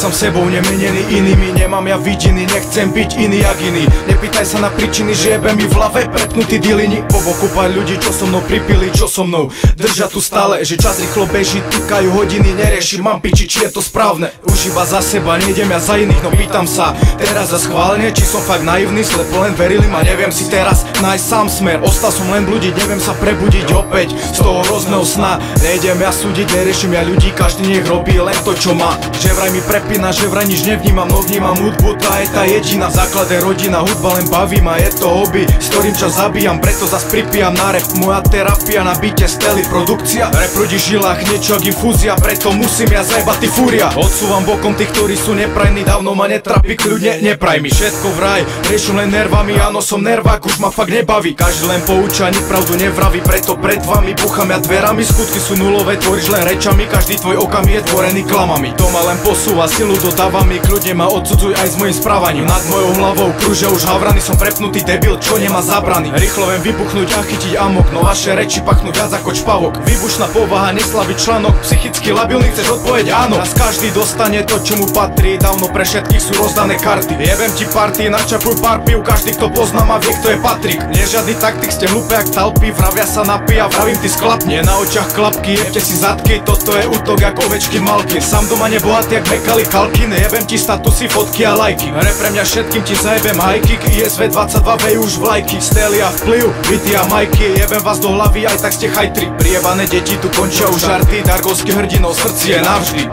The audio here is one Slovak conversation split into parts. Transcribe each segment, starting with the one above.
som sebou nemenený inými. Nemám ja vidiny, nechcem byť iný jak iný. Nepýtaj sa na príčiny, že jebe mi v hlave prepnutý dilini. Po boku pár ľudí, čo so mnou pripili, čo so mnou držia tu stále, že čas rýchlo beží, týkajú hodiny, neriešim, mám piči, či je to správne. Už iba za seba, nejdem ja za iných, no pýtam sa teraz za schválne, či som fakt naivný, slepo len verili ma, neviem si teraz nájsť sám smer. Ostal som len blúdiť, neviem sa prebudiť opäť z toho hrozného sna. Nejdem ja súdiť, neriešim ja ľudí, každý nech robí len to, čo má. Že vraj mi prepína, že vraj nič nevnímam, no vnímam hudbu, tá je tá jediná. Základe rodina, hudba len baví ma, je to hobby, s ktorým čas zabíjam, preto zas pripijam na rap. Moja terapia na byte stely, produkcia, rap ľudí v žilách, niečo jak infúzia, preto musím ja zajebať ty fúria. Odsúvam bokom tých, ktorí sú neprajní, dávno ma netrapí, kľudne nepraj mi všetko vraj, riešim len nervami, áno som nervák, už ma fakt nebaví. Každý len pouča, nik pravdu nevraví, preto pred vami búcham ja dverami, skutky sú nulové, tvoríš len rečami, každý tvoj okam je tvorený klamami. To ma len posúva, silu dodáva mi, kľudne ma odsudzuj aj s mojím správaním. Nad mojou hlavou kružia už havrany, som prepnutý debil, čo nemá zabrany. Rýchlo viem vybuchnúť a chytiť amok, no vaše reči pachnú viac ako čpavok. Výbušná povaha, neslaví článok, psychicky labilný, chceš odpoveď áno. Raz každý dostane to, čo mu patrí, dávno pre všetkých sú rozdané karty. Jebem ti party, načapuj pár piv, každý kto pozná ma vie, kto je Patrik. Nie žiadny taktik, ste hlúpe jak talpy, vravia sa napíja, vravím ty sklapne. Na očiach klapky, jebte si zadky, toto je útok jak ovečky malky. Sám doma nebohatý jak Mekali Kalkin, jebem ti statusy, fotky a lajky. Hre pre mňa všetkým ti zajebem high kick, ISV 22 vejú už vlajky. Stelia vplyv, Vity a Majky, jebem vás do hlavy, aj tak ste chajtri. Prievané deti tu končia už žarty, Dargovský hrdinov srdci je navždy.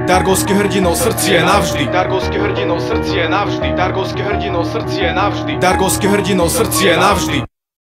Dargovský hrdinov srdci je navždy. Dargovský hrdinov srdci je navždy. Dargovský hrdinov srdci je navždy. Dargovský hrdinov srdci je navždy.